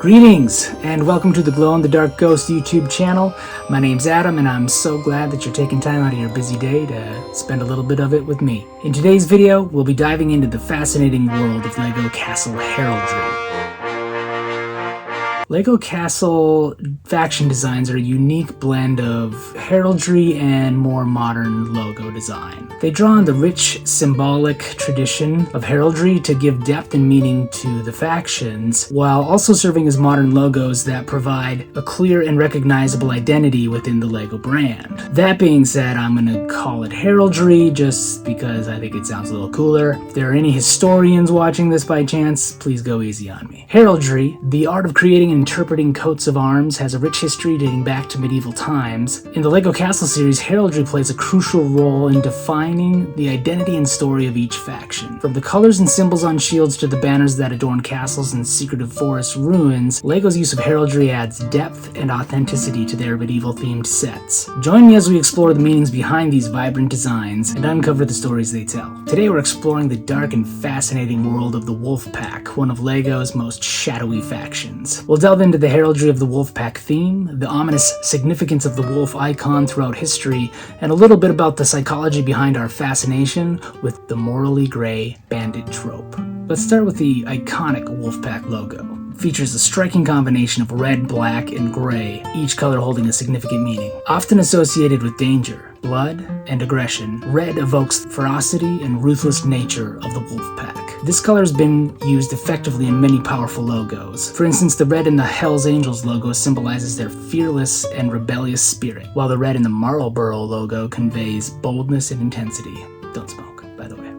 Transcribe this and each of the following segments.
Greetings and welcome to the Glow in the Dark Ghost YouTube channel. My name's Adam and I'm so glad that you're taking time out of your busy day to spend a little bit of it with me. In today's video, we'll be diving into the fascinating world of Lego Castle Heraldry. Lego Castle faction designs are a unique blend of heraldry and more modern logo design. They draw on the rich symbolic tradition of heraldry to give depth and meaning to the factions, while also serving as modern logos that provide a clear and recognizable identity within the Lego brand. That being said, I'm going to call it heraldry just because I think it sounds a little cooler. If there are any historians watching this by chance, please go easy on me. Heraldry, the art of creating and interpreting coats of arms, has a rich history dating back to medieval times. In the Lego Castle series, heraldry plays a crucial role in defining the identity and story of each faction. From the colors and symbols on shields to the banners that adorn castles and secretive forest ruins, Lego's use of heraldry adds depth and authenticity to their medieval-themed sets. Join me as we explore the meanings behind these vibrant designs and uncover the stories they tell. Today we're exploring the dark and fascinating world of the Wolfpack, one of Lego's most shadowy factions. We'll delve into the heraldry of the Wolfpack theme, the ominous significance of the wolf icon throughout history, and a little bit about the psychology behind our fascination with the morally gray bandit trope. Let's start with the iconic Wolfpack logo. It features a striking combination of red, black, and gray, each color holding a significant meaning. Often associated with danger, blood, and aggression, red evokes the ferocity and ruthless nature of the Wolfpack. This color has been used effectively in many powerful logos. For instance, the red in the Hells Angels logo symbolizes their fearless and rebellious spirit, while the red in the Marlborough logo conveys boldness and intensity. Don't smoke, by the way.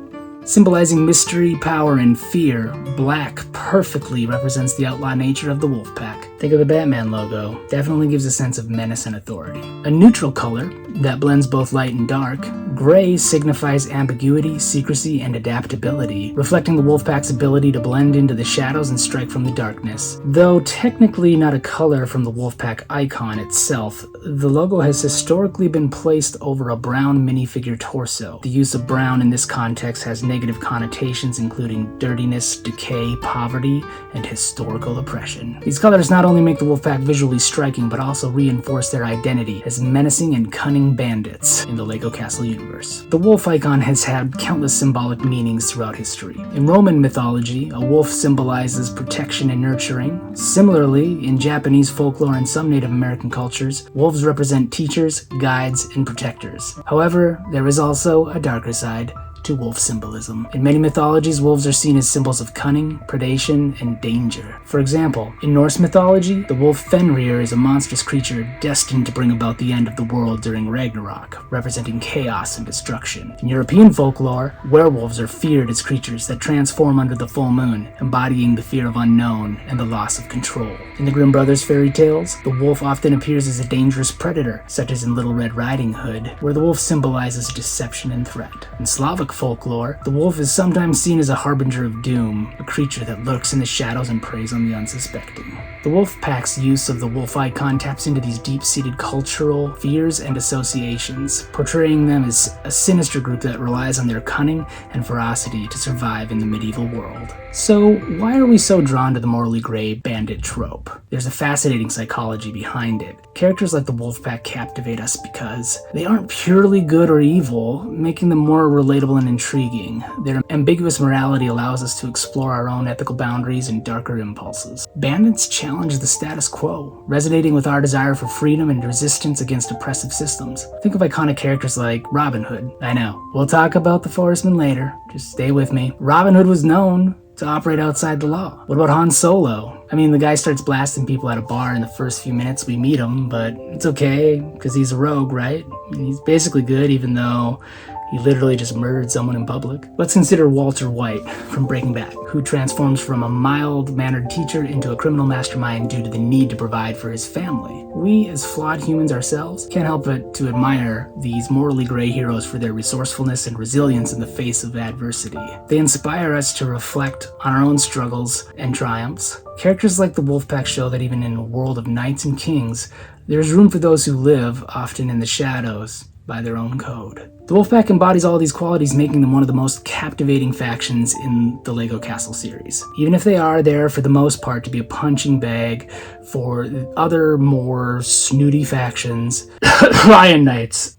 Symbolizing mystery, power, and fear, black perfectly represents the outlaw nature of the Wolfpack. Think of the Batman logo. Definitely gives a sense of menace and authority. A neutral color that blends both light and dark, gray signifies ambiguity, secrecy, and adaptability, reflecting the Wolfpack's ability to blend into the shadows and strike from the darkness. Though technically not a color from the Wolfpack icon itself, the logo has historically been placed over a brown minifigure torso. The use of brown in this context has negative connotations including dirtiness, decay, poverty, and historical oppression. These colors not only make the Wolfpack visually striking, but also reinforce their identity as menacing and cunning bandits in the Lego Castle universe. The wolf icon has had countless symbolic meanings throughout history. In Roman mythology, a wolf symbolizes protection and nurturing. Similarly, in Japanese folklore and some Native American cultures, wolves represent teachers, guides, and protectors. However, there is also a darker side to wolf symbolism. In many mythologies, wolves are seen as symbols of cunning, predation, and danger. For example, in Norse mythology, the wolf Fenrir is a monstrous creature destined to bring about the end of the world during Ragnarok, representing chaos and destruction. In European folklore, werewolves are feared as creatures that transform under the full moon, embodying the fear of unknown and the loss of control. In the Grimm brothers fairy tales, the wolf often appears as a dangerous predator, such as in Little Red Riding Hood, where the wolf symbolizes deception and threat. In Slavic folklore, the wolf is sometimes seen as a harbinger of doom, a creature that lurks in the shadows and preys on the unsuspecting. The Wolfpack's use of the wolf icon taps into these deep-seated cultural fears and associations, portraying them as a sinister group that relies on their cunning and ferocity to survive in the medieval world. So, why are we so drawn to the morally gray bandit trope? There's a fascinating psychology behind it. Characters like the Wolfpack captivate us because they aren't purely good or evil, making them more relatable and intriguing. Their ambiguous morality allows us to explore our own ethical boundaries and darker impulses. Bandits challenge the status quo, resonating with our desire for freedom and resistance against oppressive systems. Think of iconic characters like Robin Hood. I know, we'll talk about the Forestman later, just stay with me. Robin Hood was known to operate outside the law. What about Han Solo? I mean, the guy starts blasting people at a bar in the first few minutes we meet him, but it's okay, because he's a rogue, right? And he's basically good, even though he literally just murdered someone in public. Let's consider Walter White from Breaking Bad, who transforms from a mild-mannered teacher into a criminal mastermind due to the need to provide for his family. We, as flawed humans ourselves, can't help but to admire these morally gray heroes for their resourcefulness and resilience in the face of adversity. They inspire us to reflect on our own struggles and triumphs. Characters like the Wolfpack show that even in a world of knights and kings, there's room for those who live, often in the shadows, by their own code. The Wolfpack embodies all these qualities, making them one of the most captivating factions in the Lego Castle series. Even if they are there for the most part to be a punching bag for other more snooty factions, Lion Knights,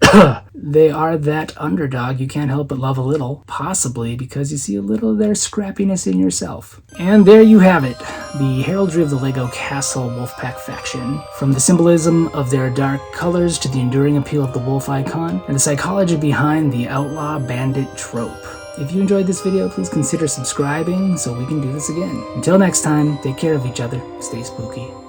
they are that underdog you can't help but love a little, possibly because you see a little of their scrappiness in yourself. And there you have it, the heraldry of the Lego Castle Wolfpack faction. From the symbolism of their dark colors to the enduring appeal of the wolf icon, and the psychology behind the outlaw bandit trope. If you enjoyed this video, please consider subscribing so we can do this again. Until next time, take care of each other, stay spooky.